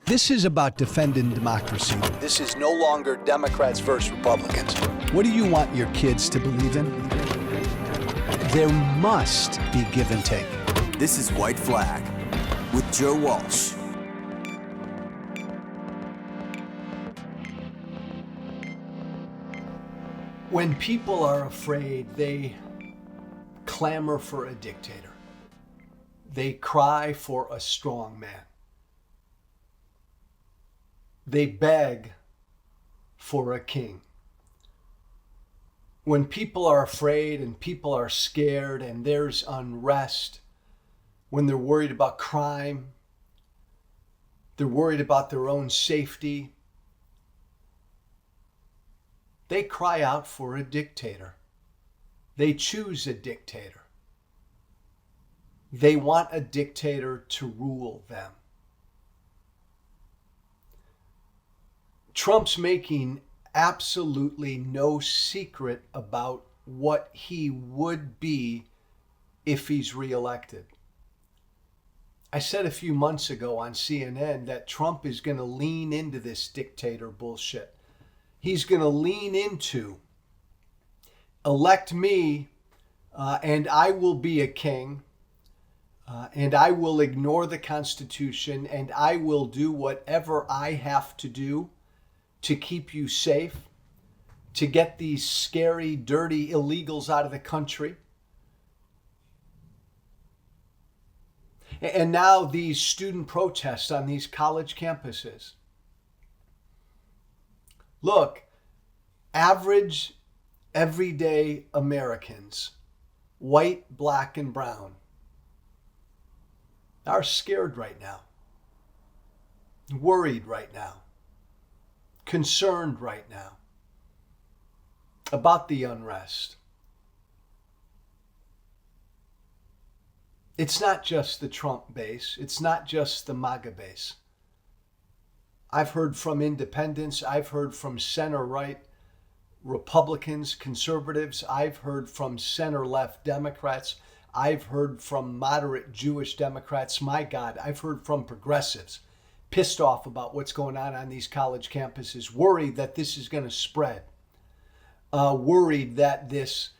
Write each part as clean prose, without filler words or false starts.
This is about defending democracy. This is no longer Democrats versus Republicans. What do you want your kids to believe in? There must be give and take. This is White Flag with Joe Walsh. When people are afraid, they clamor for a dictator. They cry for a strong man. They beg for a king. When people are afraid and people are scared and there's unrest, when they're worried about crime, they're worried about their own safety, they cry out for a dictator. They choose a dictator. They want a dictator to rule them. Trump's making absolutely no secret about what he would be if he's reelected. I said a few months ago on CNN that Trump is going to lean into this dictator bullshit. He's going to lean into, elect me and I will be a king, and I will ignore the Constitution, and I will do whatever I have to do to keep you safe, to get these scary, dirty illegals out of the country. And now these student protests on these college campuses. Look, average, everyday Americans, white, black, and brown, are scared right now, worried right now, concerned right now about the unrest. It's not just the Trump base. It's not just the MAGA base. I've heard from independents. I've heard from center-right Republicans, conservatives. I've heard from center-left Democrats. I've heard from moderate Jewish Democrats. My God, I've heard from progressives pissed off about what's going on these college campuses, worried that this is going to spread, worried that this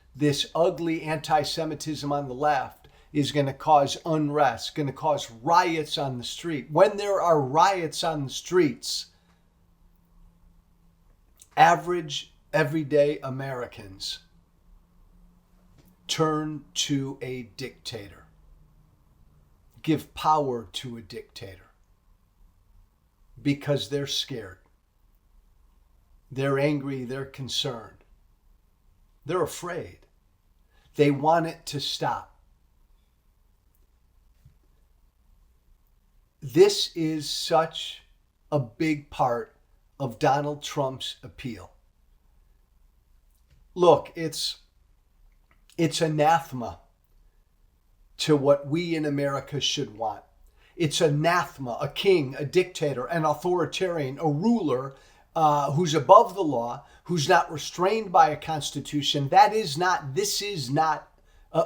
ugly anti-Semitism on the left is going to cause unrest, going to cause riots on the street. When there are riots on the streets, average, everyday Americans turn to a dictator, give power to a dictator, because they're scared, they're angry, they're concerned, they're afraid, they want it to stop. This is such a big part of Donald Trump's appeal. Look, it's anathema to what we in America should want. It's anathema, a king, a dictator, an authoritarian, a ruler who's above the law, who's not restrained by a constitution. This is not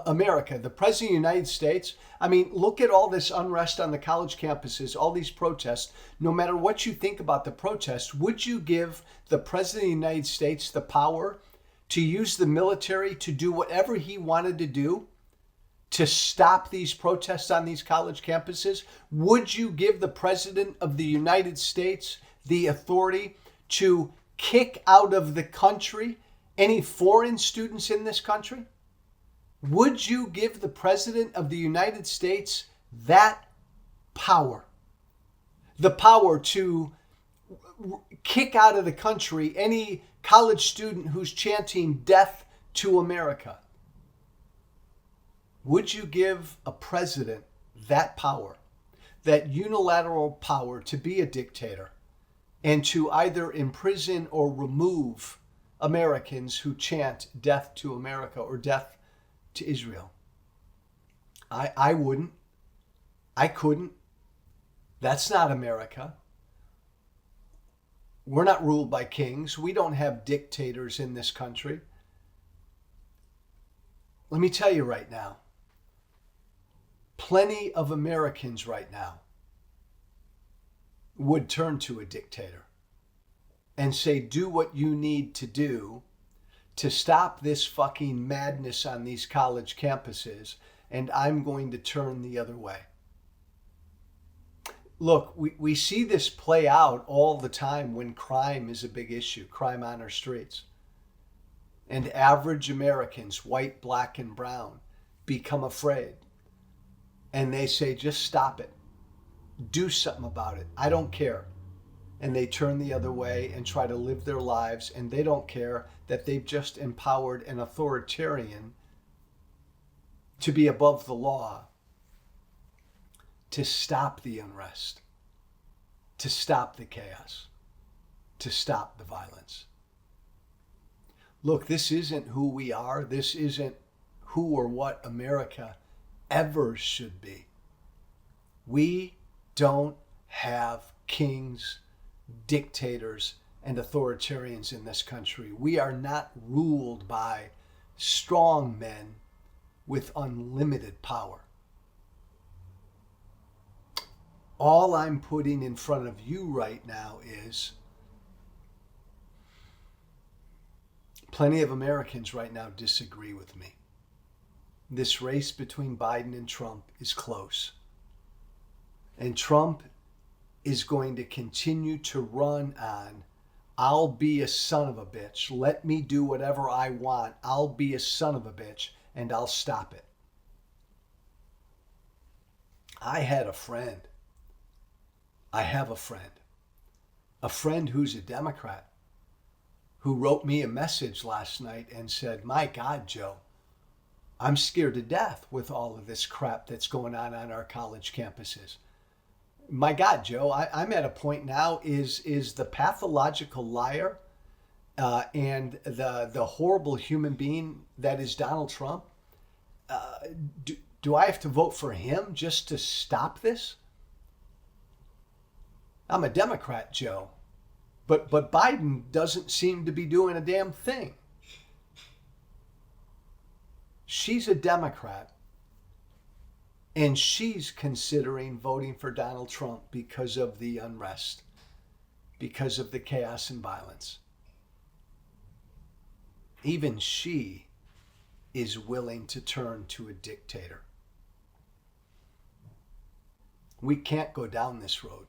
America. The President of the United States, I mean, look at all this unrest on the college campuses, all these protests. No matter what you think about the protests, would you give the President of the United States the power to use the military to do whatever he wanted to do to stop these protests on these college campuses? Would you give the President of the United States the authority to kick out of the country any foreign students in this country? Would you give the President of the United States that power? The power to kick out of the country any college student who's chanting death to America? Would you give a president that power, that unilateral power to be a dictator and to either imprison or remove Americans who chant death to America or death to Israel? I wouldn't. I couldn't. That's not America. We're not ruled by kings. We don't have dictators in this country. Let me tell you right now, plenty of Americans right now would turn to a dictator and say, do what you need to do to stop this fucking madness on these college campuses, and I'm going to turn the other way. Look, we see this play out all the time when crime is a big issue, crime on our streets. And average Americans, white, black, and brown, become afraid. And they say, just stop it. Do something about it. I don't care. And they turn the other way and try to live their lives, and they don't care that they've just empowered an authoritarian to be above the law, to stop the unrest, to stop the chaos, to stop the violence. Look, this isn't who we are. This isn't who or what America ever should be. We don't have kings, dictators, and authoritarians in this country. We are not ruled by strong men with unlimited power. All I'm putting in front of you right now is plenty of Americans right now disagree with me. This race between Biden and Trump is close. And Trump is going to continue to run on, I'll be a son of a bitch. Let me do whatever I want. I'll be a son of a bitch and I'll stop it. I have a friend who's a Democrat, who wrote me a message last night and said, my God, Joe, I'm scared to death with all of this crap that's going on our college campuses. My God, Joe, I'm at a point now, is the pathological liar and the horrible human being that is Donald Trump, do I have to vote for him just to stop this? I'm a Democrat, Joe, but Biden doesn't seem to be doing a damn thing. She's a Democrat, and she's considering voting for Donald Trump because of the unrest, because of the chaos and violence. Even she is willing to turn to a dictator. We can't go down this road.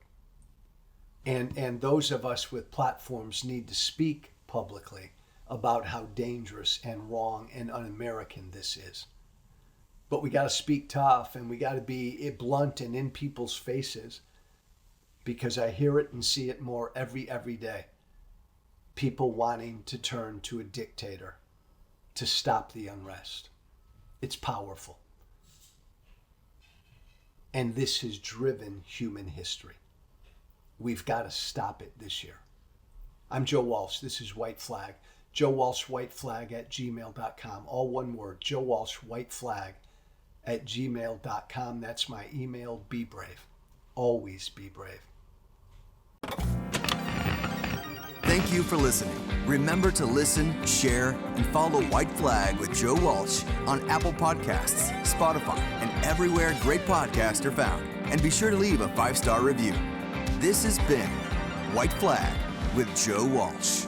And those of us with platforms need to speak publicly about how dangerous and wrong and un-American this is. But we got to speak tough, and we got to be blunt and in people's faces, because I hear it and see it more every day. People wanting to turn to a dictator to stop the unrest. It's powerful. And this has driven human history. We've got to stop it this year. I'm Joe Walsh. This is White Flag. Joe Walsh, whiteflag@gmail.com. All one word. Joe Walsh, whiteflag@gmail.com. That's my email. Be brave. Always be brave. Thank you for listening. Remember to listen, share, and follow White Flag with Joe Walsh on Apple Podcasts, Spotify, and everywhere great podcasts are found. And be sure to leave a 5-star review. This has been White Flag with Joe Walsh.